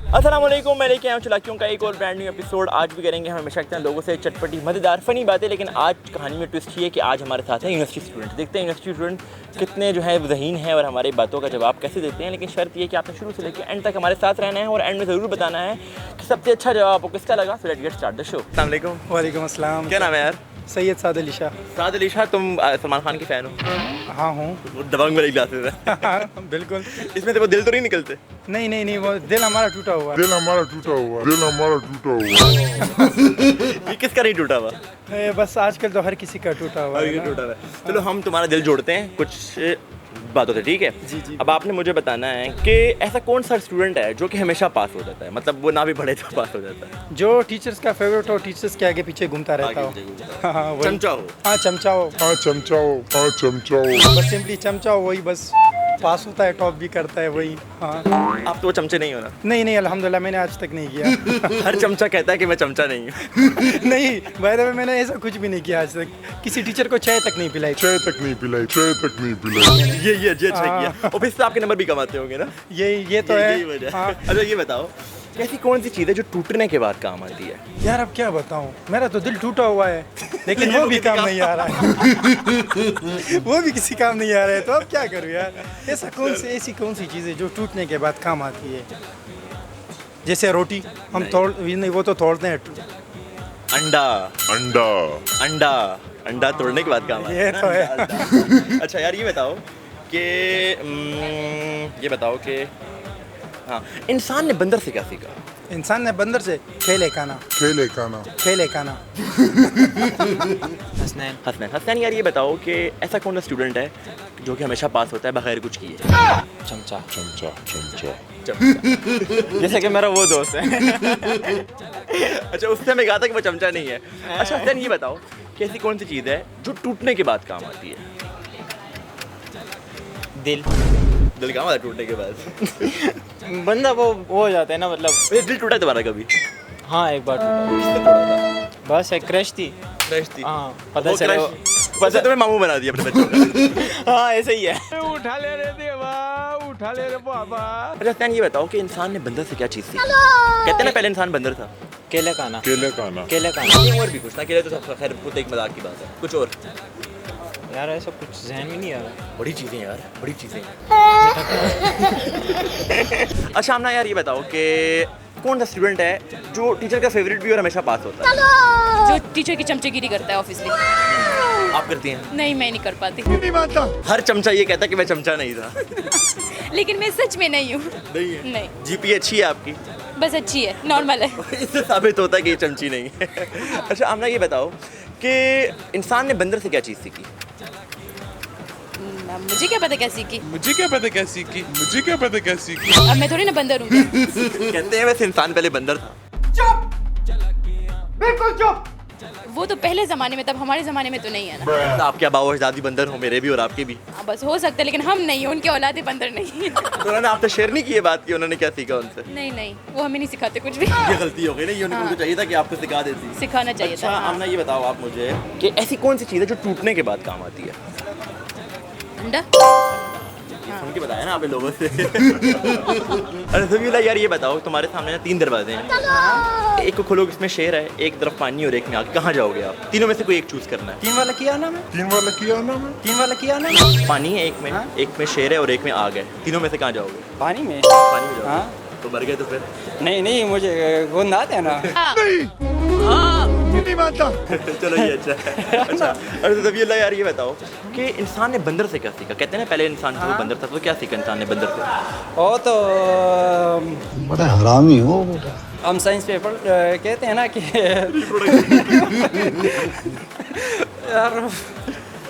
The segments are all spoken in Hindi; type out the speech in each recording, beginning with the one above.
अस्सलाम वालेकुम, मैं लेके आया हूँ चलाकियों का एक और ब्रांड न्यू एपिसोड। आज भी करेंगे हम हमेशा हैं लोगों से चटपटी मज़ेदार फ़नी बातें, लेकिन आज कहानी में ट्विस्ट ये है कि आज हमारे साथ है यूनिवर्सिटी स्टूडेंट। देखते हैं यूनिवर्सिटी स्टूडेंट कितने जो है ज़हीन हैं और हमारी बातों का जवाब कैसे देते हैं। लेकिन शर्त ये कि आपने शुरू से लेकर एंड तक हमारे साथ रहना है और एंड में ज़रूर बताना है कि सबसे अच्छा जवाब आपको किसका लगा। So let's get start the show. अस्सलाम वालेकुम। वालेकुम अस्सलाम। क्या नाम है यार? सैयद साद अली शाह। साद अली शाह, तुम सलमान खान के फ़ैन हो? हाँ हूँ। वो दबंग वाली क्लासेस है। बिल्कुल। इसमें से वो दिल तो नहीं निकलते? नहीं, वो दिल हमारा टूटा हुआ है। ये किसका नहीं टूटा हुआ? बस आजकल तो हर किसी का टूटा हुआ है ना। टूटा हुआ है। चलो हम तुम्हारा दिल जोड़ते हैं कुछ बातों से, ठीक है? जी। अब आपने मुझे बताना है कि ऐसा कौन सा स्टूडेंट है जो कि हमेशा पास हो जाता है, मतलब वो ना भी पढ़े तो पास हो जाता है। जो टीचर्स का फेवरेट हो, टीचर्स के आगे पीछे घूमता रहता हो। हाँ, वही। चमचा हो। हाँ, चमचा हो। बस सिंपली चमचा हो, वही बस पास होता है, टॉप भी करता है, वही। हाँ। आप तो वो चमचे नहीं हो ना? नहीं, अल्हम्दुलिल्लाह मैंने आज तक नहीं किया। हर चमचा कहता है कि मैं चमचा नहीं हूँ। नहीं, बाय द वे मैंने ऐसा कुछ भी नहीं किया आज तक। किसी टीचर को चाय तक नहीं पिलाई। ये अच्छा किया। और फिर से आपके नंबर भी कमाते होंगे ना? ये तो यही है। वजह। हाँ। अच्छा ये बताओ, ऐसी कौन सी चीज़ है जो टूटने के बाद काम आती है? यार अब क्या बताऊं, मेरा तो दिल टूटा हुआ है, लेकिन वो भी काम नहीं आ रहा है। वो भी किसी काम नहीं आ रहा है, तो अब क्या करूं यार। ऐसी कौन सी चीज़ है जो टूटने के बाद काम आती है? जैसे रोटी हम नहीं, वो तो तोड़ते हैं। अंडा तोड़ने के बाद काम आता है। ये तो है। अच्छा यार ये बताओ कि हाँ, इंसान ने बंदर से क्या सीखा? इंसान ने बंदर से खेले खाना। हसनैन यार ये बताओ कि ऐसा कौन सा स्टूडेंट है जो कि हमेशा पास होता है बगैर कुछ किए? चमचा। जैसे कि मेरा वो दोस्त है। अच्छा, उससे मैं कहा था कि वो चमचा नहीं है। अच्छा हसनैन ये बताओ कि ऐसी कौन सी चीज़ है जो टूटने के बाद काम आती है? दिल काम आता है टूटने के बाद? बंदा वो हो जाता है ना, मतलब। ये दिल टूटा है तुम्हारा कभी? हाँ, एक बार टूटा। किससे टूटा था? बस एक क्रश थी। क्रश थी? हाँ, पता वो चला। क्रश पता तुम्हें मामू बना दिया अपने बच्चों का। हाँ, ऐसे ही है। उठा ले रे देवा, उठा ले रे बाबा। अच्छा हसनैन ये बताओ कि इंसान ने बंदर से क्या चीज़ सीखी? कहते हैं ना पहले इंसान बंदर था। केले खाना। नहीं, और भी कुछ ना, केले तो सब खैर खुद एक मजाक की बात है, कुछ और? यार ऐसा कुछ ज़हन में नहीं आ रहा। बड़ी चीज़ें यार, बड़ी चीज़ें। अच्छा आमना यार ये बताओ कि कौन सा स्टूडेंट है जो टीचर का फेवरेट भी और हमेशा पास होता है? जो टीचर की चमचेगिरी करता है ऑब्वियसली। आप करती हैं? नहीं, मैं नहीं कर पाती। हर चमचा ये कहता है कि मैं चमचा नहीं था। लेकिन मैं सच में नहीं हूँ। नहीं है? नहीं, जीपीए अच्छी है आपकी? बस अच्छी है, नॉर्मल है। इससे साबित होता है कि ये चमची नहीं है। अच्छा आमना ये बताओ कि इंसान ने बंदर से क्या चीज़ सीखी? मुझे क्या पता क्या सीखी। अब मैं थोड़ी ना बंदर हूँ। कहते हैं वैसे इंसान पहले बंदर था। बिल्कुल चुप। वो तो पहले ज़माने में, तब हमारे ज़माने में तो नहीं है ना। तो आपके अबाव अजदादी बंदर हो, मेरे भी और आपके भी। हाँ, बस हो सकता है, लेकिन हम नहीं हैं, उनके औलादे बंदर नहीं है। तो उन्होंने आपसे शेयर नहीं की ये बात कि उन्होंने क्या सीखा उनसे? नहीं, वो हमें नहीं सिखाते कुछ भी। ये गलती हो गई ना, ये उनको चाहिए था कि आपको सिखा देती। सिखाना चाहिए अच्छा था। आमना ये बताओ आप मुझे कि ऐसी कौन सी चीज़ है जो टूटने के बाद काम आती है? अंडा। सुन के बताया ना आपने लोगों से। अरे सभी यार ये बताओ, तुम्हारे सामने ना 3 दरवाजे हैं, एक को खोलो इसमें शेर है, एक तरफ पानी और एक में आग, कहाँ जाओगे आप? तीनों में से कोई एक चूज करना है। 3 वाला किया ना मैं। पानी है एक में, एक में शेर है और एक में आग है, तीनों में से कहाँ जाओगे? पानी में। पानी में जाओगे। हाँ। तो मर गए तो फिर? नहीं, मुझे गोंद आते हैं ना। नहीं मानता। चलो ये अच्छा है। अच्छा अरे सभी यार ये बताओ कि इंसान ने बंदर से क्या सीखा? कहते हैं ना पहले इंसान था वो बंदर था, तो क्या सीखा इंसान ने बंदर से? वो तो बड़ा हरामी हो बेटा। हम साइंस पेपर कहते हैं ना कि यार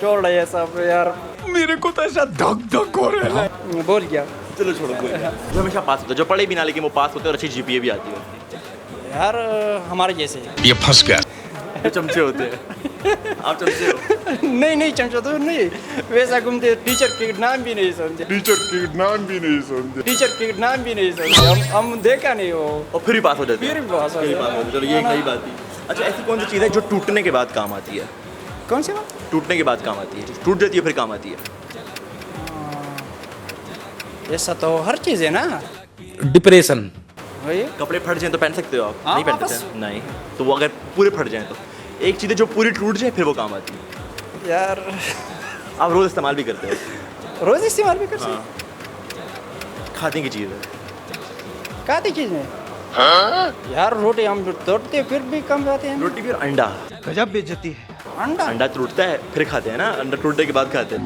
छोड़ रहे हैं सब यार। मेरे को तो ऐसा धक हो रहा है। बोल गया। चलो छोड़ो, जो हमेशा पास होता है, जो पढ़े भी ना लेकिन वो पास होते हैं और अच्छी जीपीए भी आती है। यार हमारे जैसे। ये फंस गया। जो चमचे होते हैं। आप चमचे हो? नहीं चमचा तो नहीं, वैसा घूमते। टीचर के नाम भी नहीं समझे। हम देखा नहीं वो, और फिर भी पास हो जाते हैं। फिर भी पास हो फिर भी जाते पास हो जाते हैं। चलो ये एक नई बात थी। अच्छा ऐसी कौन सी चीज़ है जो टूटने के बाद काम आती है? कौन सी बात? टूटने के बाद काम आती है, टूट जाती है फिर काम आती है। ऐसा तो हर चीज़ है ना। डिप्रेशन। वही कपड़े फट जाएं तो पहन सकते हो आप? हाँ, नहीं पहनते वापस। थे? नहीं। तो वो अगर पूरे फट जाएं तो एक चीज़ है जो पूरी टूट जाए फिर वो काम आती है। यार आप रोज़ इस्तेमाल भी करते हो? रोज़ इस्तेमाल भी कर सकते हाँ। खाने की चीज़ है। खाती चीज़ें यार रोटी हम तोड़ते फिर भी कम खाते हैं रोटी भी और अंडा। गजब बेइज्जती है। अंडा अंडा टूटता है फिर खाते हैं ना, अंडा टूटने के बाद खाते हैं।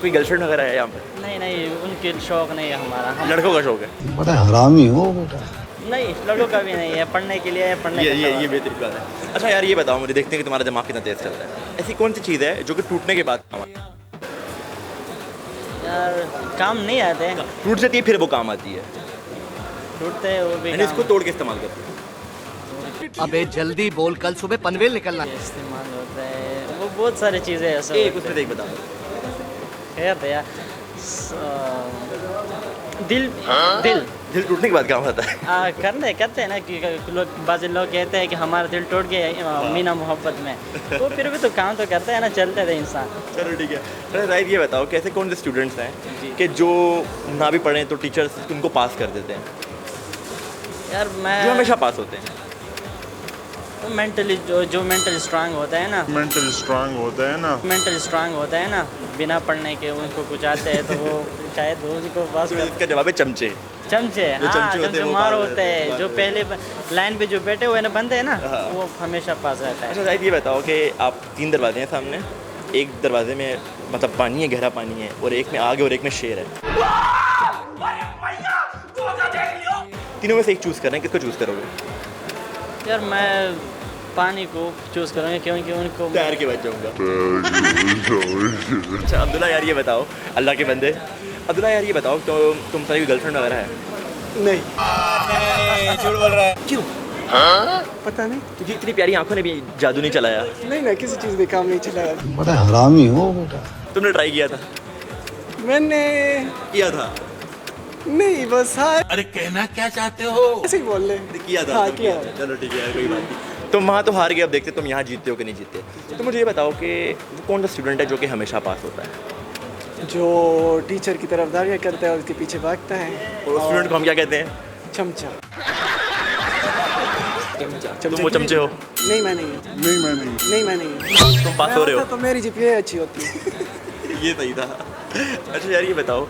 कोई गर्लफ्रेंड वगैरह है यहाँ पे? नहीं नहीं उनके शौक नहीं है हमारा हम लड़कों का शौक है? बड़ा हरामी हो बेटा। नहीं लड़कों का भी नहीं है पढ़ने के लिए पढ़ने का ये शौक। बेहतरीन बात है। अच्छा यार ये बताओ मुझे, देखते हैं कि तुम्हारा दिमाग कितना तेज चलता है। ऐसी कौन सी चीज़ है जो कि टूटने के बाद काम आती है? यार काम नहीं आते टूट जाती है फिर वो काम आती है, टूटते हैं वो भी यानी काम इसको तोड़ के इस्तेमाल करते हैं। अबे जल्दी बोल, कल सुबह पनवेल निकलना है। इस्तेमाल होता है वो बहुत सारी चीज़ें ऐसे एक उसमें देख बता दो। खैर भैया दिल दिल दिल टूटने के बाद काम आता है। करते हैं ना कि लोग बाज़ लोग कहते हैं कि हमारा दिल टूट गया मीना मोहब्बत में तो फिर भी तो काम तो करते हैं ना, चलते थे इंसान। चलो ठीक है। अरे राइट ये बताओ कैसे कौन से स्टूडेंट्स हैं कि जो ना भी पढ़ें तो टीचर्स उनको पास कर देते हैं, यार मैं जो हमेशा पास होते हैं? तो मेंटली जो मेंटली स्ट्रांग होता है ना मेंटली स्ट्रांग होता है ना बिना पढ़ने के उनको कुछ आते हैं तो वो शायद उनको पास तो कर इसका जवाब है चमचे। चमचे जो हाँ चमचे होते हैं वो मार पास होते हैं जो पहले लाइन पे जो बैठे हुए ना बंदे हैं ना हाँ। वो हमेशा पास रहता है। अच्छा राइट ये बताओ कि आप 3 दरवाजे हैं सामने, एक दरवाजे में मतलब पानी है, गहरा पानी है, और एक में आग है और एक में शेर है। तीनों में से एक चूज़ कर रहे हैं, किसको चूज़ करोगे? यार मैं पानी को चूज़ करूँगा क्योंकि उनको तैर के बच जाऊंगा। अच्छा अब्दुल्ला यार ये बताओ, अल्लाह के बंदे, अब्दुल्ला यार ये बताओ तो तुम्हारी कोई गर्लफ्रेंड वगैरह है? नहीं झूठ बोल रहा है। क्यों? पता नहीं तुझे इतनी प्यारी आंखों ने भी जादू नहीं चलाया? नहीं ना किसी चीज़ में काम नहीं चला। बड़ा हरामी हो बेटा। तुमने ट्राई किया था? मैंने किया था? नहीं बस हाँ अरे कहना क्या चाहते हो? ऐसे ही बोल ले। किया था? हाँ, किया। चलो ठीक है यार कोई बात नहीं। तुम वहाँ तो हार गए, अब देखते तुम यहाँ जीतते हो कि नहीं जीतते। तो मुझे ये बताओ कि वो कौन सा स्टूडेंट है जो कि हमेशा पास होता है? जो टीचर की तरफदारियाँ करता है उसके पीछे भागता है। और उस स्टूडेंट को हम क्या कहते हैं? चमचा। तुम वो चमचे हो? नहीं मैं नहीं नहीं मैं नहीं तुम पास हो रहे हो? तो मेरी जीपीए अच्छी होती है। ये सही था। अच्छा यार ये बताओ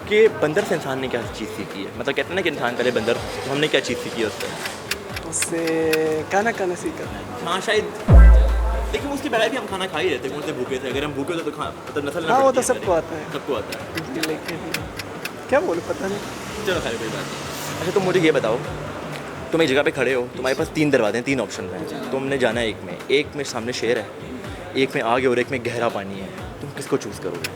कि बंदर से इंसान ने क्या चीज़ सीखी है? मतलब कहते हैं ना कि इंसान पहले बंदर, तो हमने क्या चीज़ सीखी है उससे? उससे खाना सीखा। हाँ शायद, लेकिन उसके बगैर भी हम खाना खा ही रहते हैं, भूखे थे। अगर हम भूखे होते तो खा मतलब नस्ल हाँ वो तो सबको आता है। सबको आता है। लेकिन क्या बोलूँ पता नहीं। चलो खैर कोई बात नहीं। अच्छा तुम मुझे ये बताओ, तुम एक जगह पे खड़े हो, तुम्हारे पास 3 दरवाजे हैं, 3 ऑप्शन हैं, तुमने जाना है एक में सामने शेर है, एक में आग है और एक में गहरा पानी है। तुम किसको चूज़ करोगे?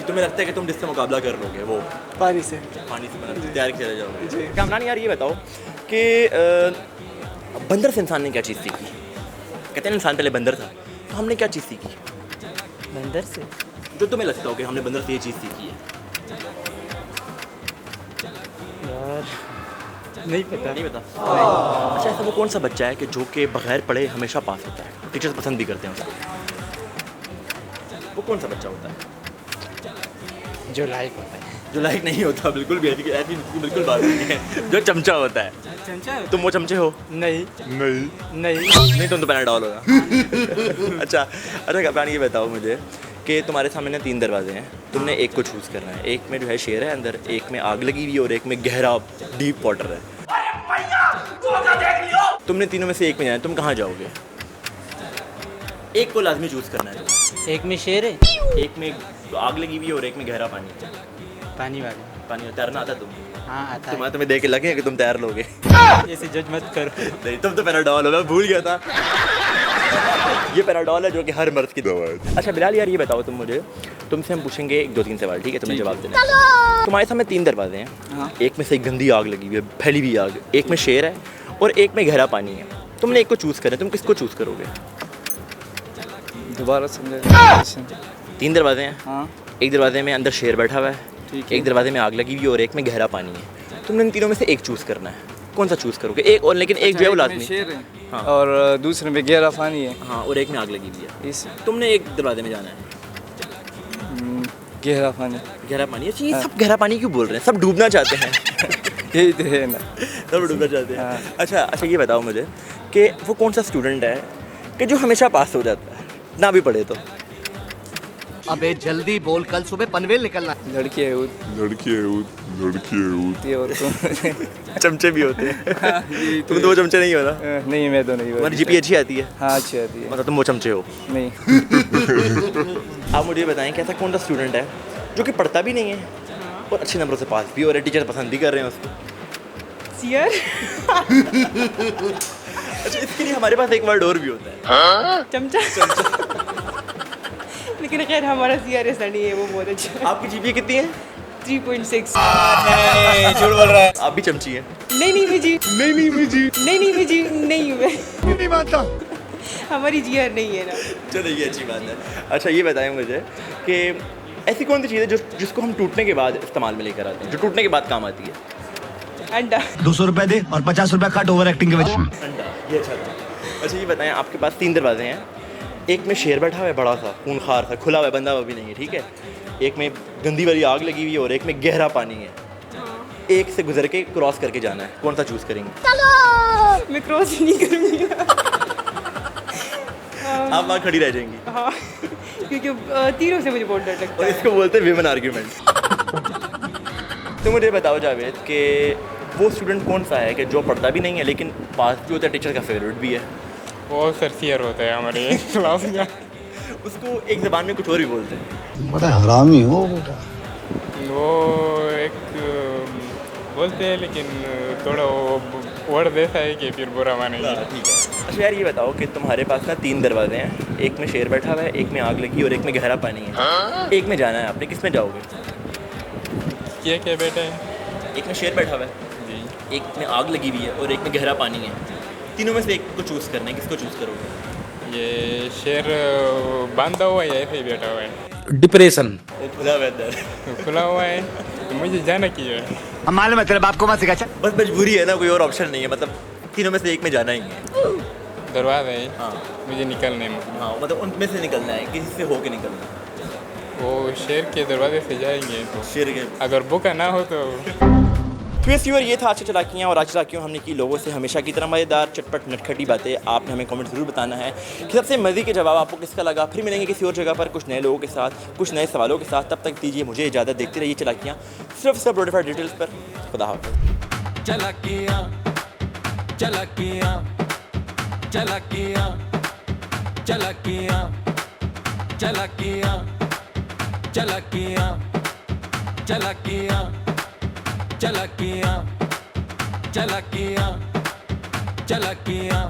तुम्हें लगता है कि तुम जिससे मुकाबला कर लोगे वो पानी से पानी से मतलब तैयार चले जाओगे? जी। कामरान यार ये बताओ कि बंदर से इंसान ने क्या चीज़ सीखी? कहते हैं इंसान पहले बंदर था, तो हमने क्या चीज़ सीखी बंदर से? जो तुम्हें लगता हो कि हमने बंदर से ये चीज़ सीखी है? यार नहीं पता। नहीं पता? अच्छा ऐसा वो कौन सा बच्चा है कि जो कि बगैर पढ़े हमेशा पास होता है, टीचर्स पसंद भी करते हैं उसको? वो कौन सा बच्चा होता है? जो लाइक होता है। जो लाइक नहीं होता, बिल्कुल भी ऐसी बिल्कुल बात नहीं है। जो चमचा होता है। चमचा? तुम वो चमचे हो? नहीं नहीं तुम तो पैनाडॉल होगा। अच्छा कप्तान ये बताओ मुझे कि तुम्हारे सामने 3 दरवाजे हैं, तुमने एक को चूज़ करना है। एक में जो है शेर है अंदर, एक में आग लगी हुई है और एक में गहरा डीप वाटर है। तुमने तीनों में से एक में जाना है, तुम कहाँ जाओगे? एक को लाजमी चूज़ करना है। एक में शेर है, एक में आग लगी हुई है और एक में गहरा पानी है। पानी वाली। पानी में तैरना आता तुम? हाँ आता है। तुम्हें देख के लगे कि तुम तैर लोगे? ऐसे जज मत करो। नहीं तुम तो पैनाडॉल हो, मैं भूल गया था। ये पैनाडॉल है जो कि हर मर्द की दवा है। अच्छा बिलाल यार ये बताओ तुम मुझे, तुमसे हम पूछेंगे 2-3 सवाल, ठीक है? तुम्हें जवाब देना है। तुम्हारे सामने 3 दरवाजे हैं, एक में से एक गंदी आग लगी हुई है, फैली हुई आग, एक में शेर है और एक में गहरा पानी है। तुमने एक को चूज़ करना है, तुम किसको चूज़ करोगे? दोबारा समझे। 3 दरवाजे हैं, हाँ एक दरवाजे में अंदर शेर बैठा हुआ है, एक दरवाजे में आग लगी हुई है और एक में गहरा पानी है। तुमने इन तीनों में से एक चूज़ करना है, कौन सा चूज़ करोगे? एक और, लेकिन एक जो है वो लाजमी। शेर है हाँ। और दूसरे में गहरा पानी है। हाँ और एक में आग लगी हुई है। इस तुमने एक दरवाजे में जाना है। गहरा पानी गहरा पानी। अच्छा, ये सब गहरा पानी क्यों बोल रहे हैं? सब डूबना चाहते हैं। यही तो है ना। सब डूबना चाहते हैं। अच्छा, ये बताओ मुझे कि वो कौन सा स्टूडेंट है कि जो हमेशा पास हो जाता है ना भी पढ़े तो? अबे जल्दी बोल, कल सुबह पनवेल निकलना है। लड़की है ये और तो चमचे भी होते हैं। तुम तो वो चमचे नहीं हो ना? नहीं, मैं तो नहीं। तुम्हारी जीपी अच्छी आती है? हाँ, अच्छी आती है। मतलब तुम वो चमचे हो? नहीं। आप मुझे बताएं कि ऐसा कौन सा स्टूडेंट है जो कि पढ़ता भी नहीं है और अच्छे नंबरों से पास भी हो रहा है, टीचर पसंद भी कर रहे हैं उसको? सियर अच्छा, इसके लिए हमारे पास एक वर्ड और भी होता है, चमचा। लेकिन खैर हमारा सियर ऐसा नहीं है, वो बहुत अच्छा है। आपकी जीपी कितनी है? 3.6। झूठ बोल रहा है। आप भी चमची हैं? नहीं भेजी नहीं मैं नहीं मानता। हमारी जियर नहीं है ना। चलो, ये अच्छी बात है। अच्छा, ये बताएं मुझे कि ऐसी कौन सी चीज़ है जिसको हम टूटने के बाद इस्तेमाल में लेकर आते हैं, जो टूटने के बाद काम आती है? अंडा। 200 रुपए दे और 50 रुपए कट ओवर एक्टिंग के वजह। अंडा, ये अच्छा था। अच्छा, ये बताएं, आपके पास 3 दरवाजे हैं। एक में शेर बैठा हुआ है, बड़ा सा खूंखार सा, खुला हुआ है, बंदा हुआ भी नहीं है, ठीक है। एक में गंदी वाली आग लगी हुई है और एक में गहरा पानी है। एक से गुजर के क्रॉस करके जाना है, कौन सा चूज़ करेंगे? मैं क्रॉस ही नहीं करूँगी। आप वहाँ खड़ी रह जाएंगी। हाँ, क्योंकि तीनों से मुझे बहुत डर लगता और है। इसको बोलते हैं विमेन आर्ग्यूमेंट। तो मुझे बताओ जावेद कि वो स्टूडेंट कौन सा है कि जो पढ़ता भी नहीं है लेकिन पास भी होता है, टीचर का फेवरेट भी है? वो सरसियर होता है हमारे क्लास में। उसको एक ज़बान में कुछ और भी बोलते हैं। बड़ा हरामी हो बेटा। वो एक बोलते हैं लेकिन थोड़ा वो वर्ड ऐसा है कि फिर बुरा मानेंगे। ठीक है। अच्छा यार, ये बताओ कि तुम्हारे पास ना 3 दरवाजे हैं। एक में शेर बैठा हुआ है, एक में आग लगी और एक में गहरा पानी है। एक में जाना है आपने, किस में जाओगे? क्या बेटा है? एक में शेर बैठा हुआ है जी। एक में आग लगी हुई है और एक में गहरा पानी है। तीनों में से एक को चूज़ करना है, किसको चूज़ करोगे? ये शेर बांधा हुआ है या ऐसे ही बैठा हुआ है? डिप्रेशन। वो खुला हुआ है अंदर। खुला हुआ है तो मुझे जाना क्यों है? हम मालूम है तेरे बाप को मत सिखा। बस मजबूरी है ना, कोई और ऑप्शन नहीं है। मतलब तीनों में से एक में जाना ही है। दरवाजा है, हाँ मुझे निकलने में। हाँ, मतलब उनमें से निकलना है, किसी से होके निकलना है। वो शेर के दरवाजे से जाएंगे तो शेर के अगर भूखा ना हो तो। व्यूअर, ये था आज की चलाकियाँ। और आज की चलाकियों हमने की लोगों से हमेशा की तरह मज़ेदार, चटपट, नटखटी बातें। आपने हमें कमेंट ज़रूर बताना है कि सबसे मज़े के जवाब आपको किसका लगा। फिर मिलेंगे किसी और जगह पर कुछ नए लोगों के साथ, कुछ नए सवालों के साथ। तब तक दीजिए मुझे इजाज़त। देखते रहिए चलाकियाँ, सिर्फ सब नोटिफाइड डिटेल्स पर। खुदा हाफ़िज़। चलाकियाँ चलाकियाँ चलाकियाँ चलाकियाँ चलाकियाँ चलाकियाँ चलाकियाँ चलाकियाँ चलाकियाँ चलाकियाँ